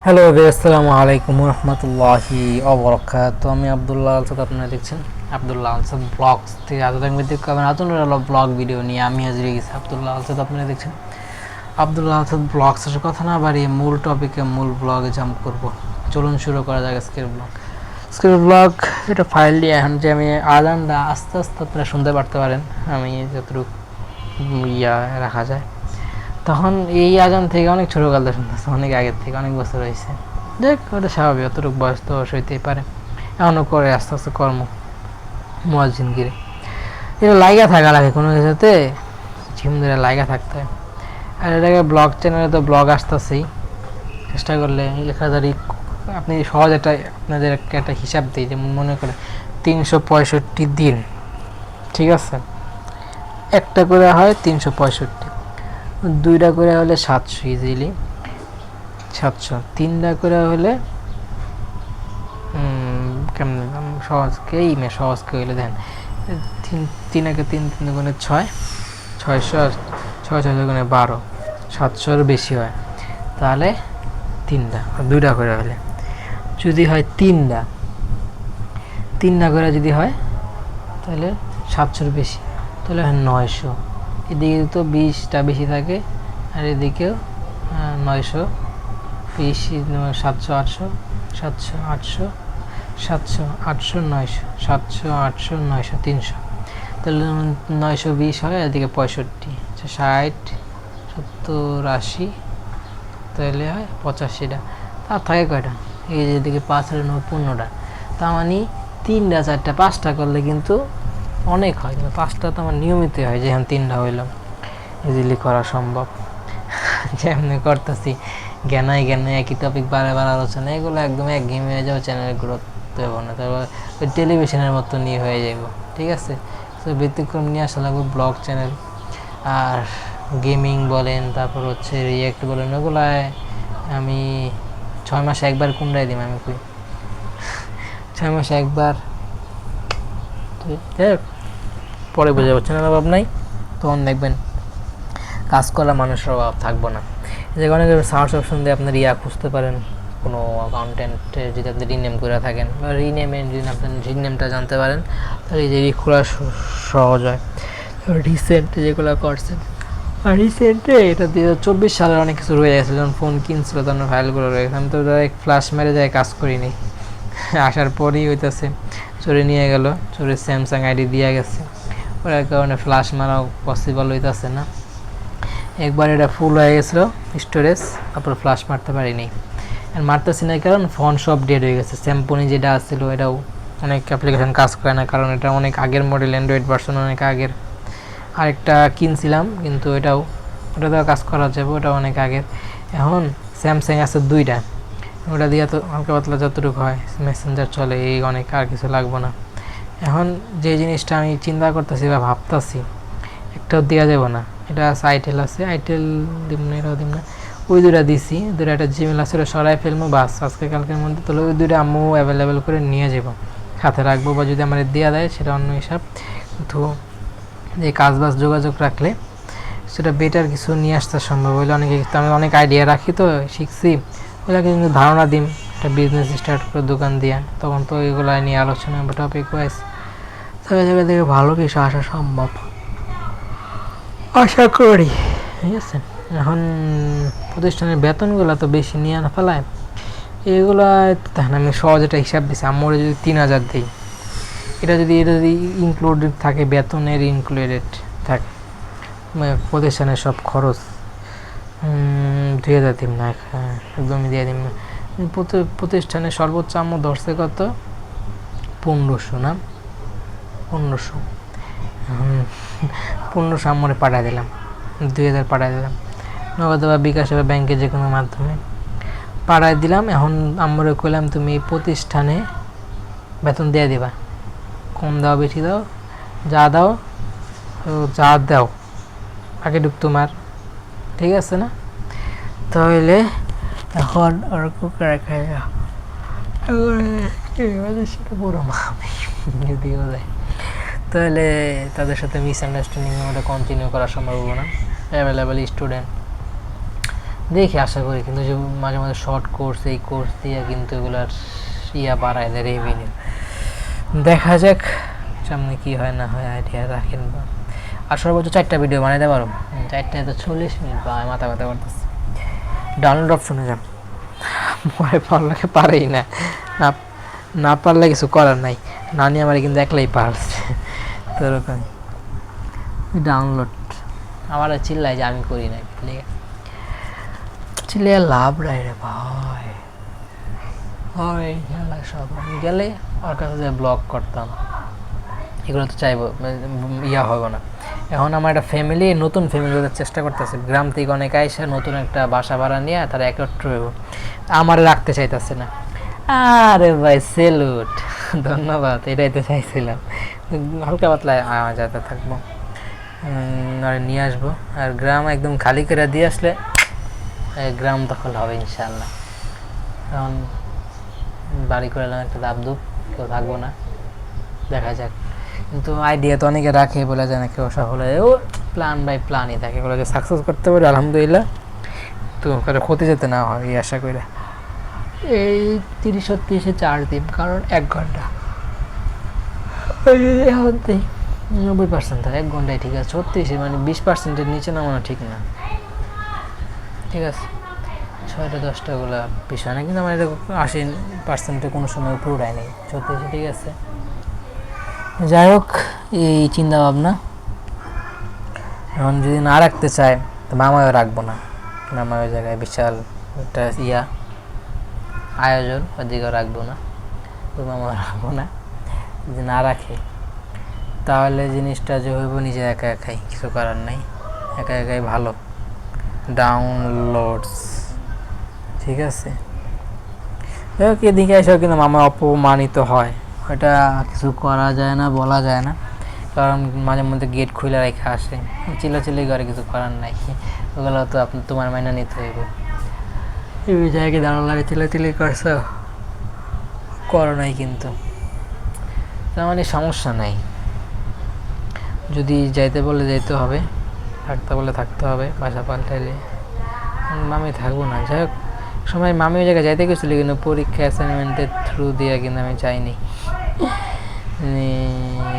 Hello আসসালামু আলাইকুম রহমতুল্লাহি ওবরাকাতুহু। আমি আব্দুল্লাহ আলসাদ, আপনারা দেখছেন আব্দুল্লাহ আলসাদ ব্লগস থেকে নতুন ব্লগ ভিডিও নিয়ে আমি হাজির হয়ে গেছি। আব্দুল্লাহ আলসাদ, আপনারা দেখছেন আব্দুল্লাহ আলসাদ ব্লগসের কথা না বাড়িয়ে মূল টপিকে মূল ব্লগে জাম্প করব। চলুন শুরু করা যাক আজকের ব্লগ। এটা ফাইল দিয়ে এখন যে আমি আজানটা আস্তে আস্তে আপনারা শুনতে পারতে পারেন, আমি যতটুকু রাখা যায়। তখন এই আজান থেকে অনেক ছোটোকালতে শুনতেছে, অনেক আগের থেকে, অনেক বছর হয়েছে। দেখ, ওটা স্বাভাবিক, অতটুকু বয়স তো হইতেই পারে। এমনও করে আস্তে আস্তে কর্ম মুয়াজ্জিনগিরি এটা লাইগা থাকা লাগে, কোনো কিছুতে ঝিম ধরে লাইগা থাকতে হয়। আর এটাকে ব্লগ চ্যানেলে তো ব্লগ আসতেছেই, চেষ্টা করলে 1000 আপনি সহজ আপনাদের একটা হিসাব দিই। যেমন মনে করে 365 দিন, ঠিক আছে, একটা করে হয় 365, দুইটা করে হলে 700, ইজিলি 700, তিনটা করে হলে কেমন সহজকে হইলে দেন তিন একে তিন গুণে 6, 600, 6 গুণে 12, 700-র বেশি হয়। তাহলে তিনটা, দুইটা করে হলে যদি হয় তিনটা করে যদি হয় তাহলে 700-র বেশি, তাহলে হয় 900। এদিকে তো 20টা বেশি থাকে, আর এদিকেও 900, 20, 700, 800, 700, 800, 700, 800, 900, 700, 800, 900, 300, তাহলে 920 হয়। এদিকে 65, 60, 70, 80, তাহলে হয় 85টা। তার থাকে কয়টা? এই যে এদিকে 5 আর 9, 15টা। তার মানে 3টা 4টা 5টা করলে কিন্তু অনেক হয়, কিন্তু 5টা তো আমার নিয়মিত হয়, যেখানে 3টা হইলাম ইজিলি করা সম্ভব। যেমনি করতেছি জ্ঞানায় একই টপিক বারে আলোচনা, এগুলো একদম একঘেয়েমি হয়ে যাবে, চ্যানেলের গ্রোথ দেবো না। তারপর ওই টেলিভিশনের মতো নিয়ে হয়ে যাব, ঠিক আছে। তো ব্যতিক্রম নিয়ে আসা লাগবে ব্লগ চ্যানেল। আর গেমিং বলেন, তারপর হচ্ছে রিয়েক্ট বলেন, ওগুলায় আমি 6 মাসে একবার কুমড়াই দিই। আমি কই 6 মাসে একবার, পরে বুঝে পাচ্ছেন, অভাব নাই, তখন দেখবেন কাজ করা মানুষের অভাব থাকবো না। যে অনেক সার্চ অপশন দিয়ে আপনার খুঁজতে পারেন, কোনো অ্যাকাউন্টেন্টের যদি আপনি রিনেম করে থাকেন, বা রিনেমের যদি আপনার রিনেমটা জানতে পারেন, তাহলে এই যে খোলা সহজ হয়। রিসেন্ট যেগুলো করছেন, আর রিসেন্টে এটা 2024 সালের অনেক কিছু রয়ে গেছে। যখন ফোন কিনছিল তখন ফাইলগুলো রয়ে গেছে। আমি তো ডাইরেক্ট ফ্লাশ মেরে যায় কাজ করিনি, আসার পরেই হইতেছে চোরে নিয়ে গেল, চোরে স্যামসাং আইডি দিয়ে গেছে, ওটার কারণে ফ্লাশ মারাও পসিবল হইতেছে না। একবার এটা ফুল হয়ে গেছিলো স্টোরেজ, তারপর ফ্লাশ মারতে পারিনি। আর মারতেছি না কারণ ফোন সব ডেড হয়ে গেছে। স্যাম্পনি যেটা আসছিলো এটাও অনেক অ্যাপ্লিকেশান কাজ করে না, কারণ এটা অনেক আগের মডেল, অ্যান্ড্রয়েড ভার্সন অনেক আগের। আরেকটা কিনছিলাম কিন্তু ওটাও কাজ করা যাবে, ওটা অনেক আগের। এখন স্যামসাং আছে 2টা, ওটা দিয়ে তো হালকা পাতলা যতটুকু হয় মেসেঞ্জার চলে, এই অনেক, আর কিছু লাগবো না। এখন যে জিনিসটা আমি চিন্তা করতেছি বা ভাবতেছি, একটাও দেওয়া যাবে না। এটা আছে আইটেল, দিব না, এটাও দিব না। ওই 2টা দিছি, 2টা একটা জিমেল আছে, ওটা সরাই ফেলবো বাস আজকে কালকের মধ্যে। তাহলে ওই 2টা আম্মু অ্যাভেলেবেল করে নিয়ে যাবো, হাতে রাখবো, বা যদি আমার দেওয়া দেয় সেটা অন্য হিসাব। কিন্তু যে কাজ বাজ যোগাযোগ রাখলে সেটা বেটার কিছু নিয়ে আসতে সম্ভব হইলে অনেকে, আমি অনেক আইডিয়া রাখি তো শিখছি, ওগুলোকে কিন্তু ধারণা দিম একটা বিজনেস স্টার্ট করে দোকান দিয়ে, তখন তো এগুলো নিয়ে আলোচনা বা টপিক ওয়াইজ জায়গা থেকে ভালো কিছু আসা সম্ভব আশা করি, ঠিক আছে। এখন প্রতিষ্ঠানের বেতনগুলো তো বেশি নিয়ে না ফেলায়, এগুলো দেখেন আমি সহজ একটা হিসাব দিচ্ছি। আমরা যদি 3000 দিই, এটা যদি ইনক্লুডেড থাকে, বেতনের ইনক্লুডেড থাকে, প্রতিষ্ঠানের সব খরচ 2000 দিন না, একদমই দিয়ে দিন না। প্রতিষ্ঠানের সর্বোচ্চ আম্মু ধরছে কত? 1500 না, 1500 আম্মরে পাঠিয়ে দিলাম, 2000 পাঠিয়ে দিলাম নগদ বা বিকাশে বা ব্যাংকে, যে কোনো মাধ্যমে পাঠিয়ে দিলাম। এখন আম্মরে কইলাম তুমি প্রতিষ্ঠানে বেতন দিয়ে দিবা, কম দাও বেশি দাও, যা দাও আগে ঢুক তোমার, ঠিক আছে না? তাহলে এখন ওরকম করে সেটা বড় মামি যদিও যায়, তাহলে তাদের সাথে মিসআন্ডারস্ট্যান্ডিং ওটা কন্টিনিউ করা সম্ভব হবে না। অ্যাভেলেবেল স্টুডেন্ট দেখি আশা করি, কিন্তু যে মাঝে মাঝে শর্ট কোর্স এই কোর্স দিয়ে কিন্তু এগুলার বাড়ায় দেয় রেভিনিউ। দেখা যাক সামনে কি হয় না হয়, আইডিয়া রাখেন বা। আর সর্বোচ্চ 4টা ভিডিও বানাইতে পারো, 4টায় তো 40 মিনিট বা মাথা ব্যথা করতেছে। ডাউনলোড অপশনে যান, পরে পারলে পারেই না, না পারলে কিছু করার নাই। নানি আমার কিন্তু একলাই পারছে, তো এরকম ডাউনলোড। আমার চিল্লাই যে আমি করি না, চিল্লে লাভ নাই রে ভাই। হয় খেলা সব আমি গেলে ওর কাছে যে ব্লগ করতাম, এগুলো তো চাইবো হবে না। এখন আমার একটা ফ্যামিলি, নতুন ফ্যামিলি ওদের চেষ্টা করতেছে, গ্রাম থেকে অনেক আইসা নতুন একটা বাসা ভাড়া নিয়ে তারা একত্র হইব, আমার রাখতে চাইতেছে না। আরে ভাই সেলুট, ধন্যবাদ, এটাই তো চাইছিলাম। হালকা পাতলা যাতে থাকবো, আর নিয়ে আসবো। আর গ্রাম একদম খালি করে দিয়ে আসলে গ্রাম দখল হবে ইনশাল্লাহ। কারণ বাড়ি করে এলাম একটা দাবদুব, কেউ থাকবো না, দেখা যাক। কিন্তু আইডিয়া তো অনেকে রাখে, বলে যায় না কেউ সফল হয়, ও প্ল্যান বাই প্ল্যানই থাকে, বলে যে সাকসেস করতে পারে আলহামদুলিল্লাহ, তো ক্ষতি যেতে না হয় এই আশা করে। এই 30-30 4 দিন, কারণ 1 ঘন্টা 90% হয়, 1 ঘন্টায় ঠিক আছে। 36 মানে 20%-এর নিচে নামানো ঠিক না, ঠিক আছে। 6টা-10টাগুলো বিষয় না, কিন্তু আমার এটা 80% কোনো সময় উপরে উঠায় নেই, 36 ঠিক আছে। যাই হোক, এই চিন্তা ভাবনা। এখন যদি না রাখতে চায় তো মামাও রাখবো না, মামা ওই জায়গায় বিশাল একটা আয়োজন, ওদিকেও রাখবো না, তো মামা রাখবো না। যদি না রাখে তাহলে জিনিসটা যে হইব নিজে একা একাই, কিছু করার নাই, একা একাই ভালো। ডাউনলোডস ঠিক আছে। এদিকে এসেও কিন্তু মামা অপমানিত হয়, ওটা কিছু করা যায় না, বলা যায় না, কারণ মাঝে মধ্যে গেট খুলে রেখে আসে, চিল্লাচিল্লি করে, কিছু করার নাই, ওগুলো তো তোমার মাইনা নিতে হইব। এই জায়গায় দাঁড়ানো লাগে, চিল্লাচিল্লি করছো, করো নাই কিন্তু তার মানে সমস্যা নাই। যদি যাইতে বলে যাইতে হবে, থাকতে বলে থাকতে হবে, বাসা পাল্টাইলে মামি থাকবো না। যাই হোক, সময় মামি ওই জায়গায় যাইতে গেছিলো, কিন্তু পরীক্ষা অ্যাসাইনমেন্টের থ্রু দিয়ে কিন্তু আমি চাইনি।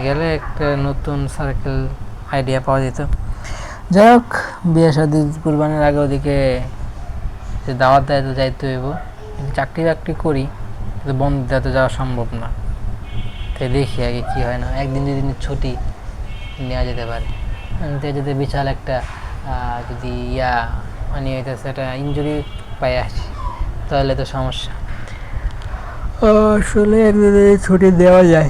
গেলে একটা নতুন সার্কেল আইডিয়া পাওয়া যেত। যাই হোক, বিয়ে শাদী কুরবানির আগে ওদিকে যে দাওয়াত দেয় তো যাইতে হইব, কিন্তু চাকরি বাকরি করি, কিন্তু বন্ধ দেওয়াতে যাওয়া সম্ভব না। তাই দেখি আগে কী হয় না, 1-2 দিন ছুটি নেওয়া যেতে পারে। যদি বিশাল একটা যদি মানে সেটা ইনজুরি পাই আসি, তাহলে তো সমস্যা। আসলে 1-2 দিন ছুটি দেওয়া যায়,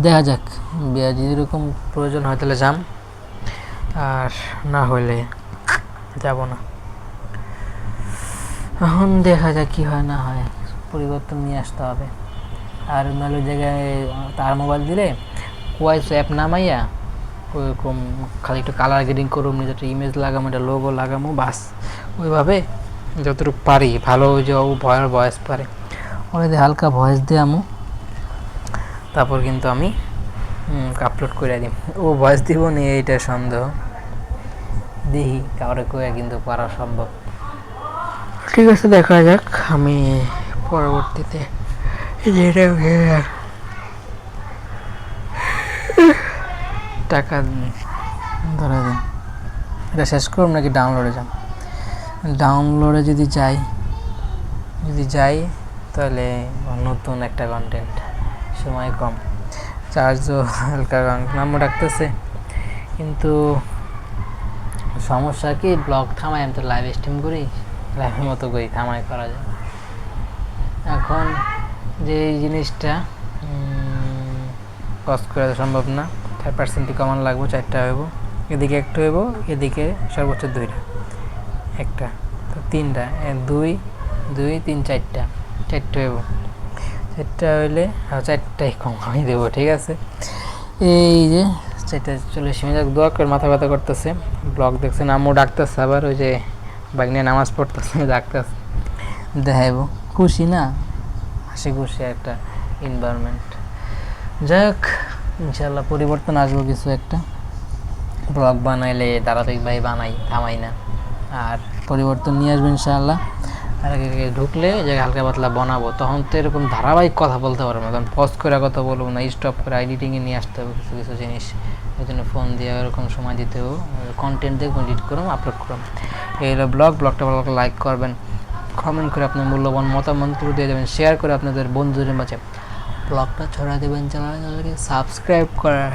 দেখা যাক। বিয়া যদি এরকম প্রয়োজন হয় তাহলে যাম, আর না হলে যাব না। এখন দেখা যাক কি হয় না হয়, পরিবর্তন নিয়ে আসতে হবে। আর নাহলে জায়গায় তার মোবাইল দিলে কোয়াইস অ্যাপ নামাইয়া ওইরকম খালি একটু কালার গ্রেডিং করুম, নিজে একটা ইমেজ লাগামো, একটা লোগো লাগামো, বাস ওইভাবে যতটুকু পারি ভালো। ওই যে ও ভয়েস পারে, ওরা হালকা ভয়েস দিয়ে আমু, তারপর কিন্তু আমি আপলোড করে দিই। ও ভয়েস দিব নি এইটা সন্দেহ, দেখি কাউরে কয়ে কিন্তু করা সম্ভব। ঠিক আছে, দেখা যাক। আমি পরবর্তীতে টাকা ধরে দিন, এটা শেষ করুন নাকি ডাউনলোডে যান? ডাউনলোডে যদি যাই তাহলে নতুন একটা কন্টেন্ট, সময় কম, চার্জও হালকা নামও ডাকতেছে, কিন্তু সমস্যা কি ব্লগ থামাই, আমি তো লাইভ স্ট্রিম করি, লাইভের মতো করি, থামাই করা যায়। এখন যে জিনিসটা কষ্ট করে সম্ভব না, 5% কমান লাগবো, 4টা হইব, এদিকে একটা হইব, এদিকে সর্বোচ্চ 2টা, একটা তো 3টা, 2 2 3 4টা, 4টা হইব। 4টা হইলে 4টাই কম আমি দেবো, ঠিক আছে। এই যে 4:40 মিনিট দোয়া করে, মাথা ব্যথা করতেছে, ব্লগ দেখছেন, আম্মু ডাকতেছে, আবার ওই যে বাইক নিয়ে নামাজ পড়তেছে, ডাকতেছে, দেখাইব। খুশি না, হাসি খুশি একটা এনভায়রনমেন্ট। যাই হোক, ইনশাল্লাহ পরিবর্তন আসবো কিছু একটা। ব্লগ বানাইলে ধারাবাহিকভাবে বানাই, থামাই না। আর পরিবর্তন নিয়ে আসবে ইনশাআল্লাহ। আর ঢুকলে যে হালকা পাতলা বানাবো, তখন তো এরকম ধারাবাহিক কথা বলতে পারবো না, তখন পজ করে কথা বলবো না, স্টপ করে এডিটিংয়ে নিয়ে আসতে হবে কিছু কিছু জিনিস। এই জন্য ফোন দিয়ে এরকম সময় দিতে হবে, কন্টেন্ট দেখবো, এডিট করুন, আপলোড করুন। এই হলো ব্লগটা ভালো লাইক করবেন, কমেন্ট করে আপনার মূল্যবান মতামতগুলো দিয়ে দেবেন, শেয়ার করে আপনাদের বন্ধুদের মাঝে ব্লগটা ছড়া দেবেন, চ্যানেলকে সাবস্ক্রাইব করার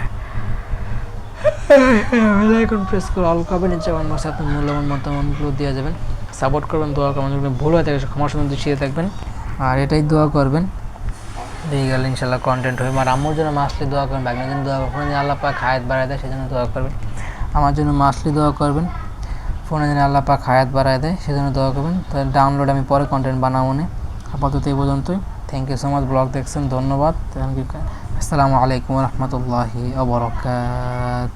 বেল আইকন প্রেস করে অল করবেন, নিচে আমার মাসে আপনার মূল্যবান মতামতগুলো দিয়ে যাবেন, সাপোর্ট করবেন, দোয়া করবেন, যদি ভুল হয়ে থাকে ক্ষমার সুন্দর দৃষ্টিতে থাকবেন। আর এটাই দোয়া করবেন, দিয়ে গেলে ইনশাল্লাহ কন্টেন্ট হবে। আর আম্মুর জন্য মাসলি দোয়া করবেন, বাগনার জন্য দোয়া করবেন, ফোনে আল্লাহ পাক হায়াত বাড়ায় দেয় সেজন্য দোয়া করবেন। আমার জন্য মাসলি দোয়া করবেন, ফোনে যেন আল্লাহ পাক হায়াত বাড়ায় দেয় সেজন্য দোয়া করবেন। তাহলে ডাউনলোড আমি পরে কন্টেন্ট বানাবো না, আপাতত এই পর্যন্তই। Thank you so much, blog দেখছেন, ধন্যবাদ। আসসালামু আলাইকুম রহমতুল্লাহি ওয়া বারাকাতুহু।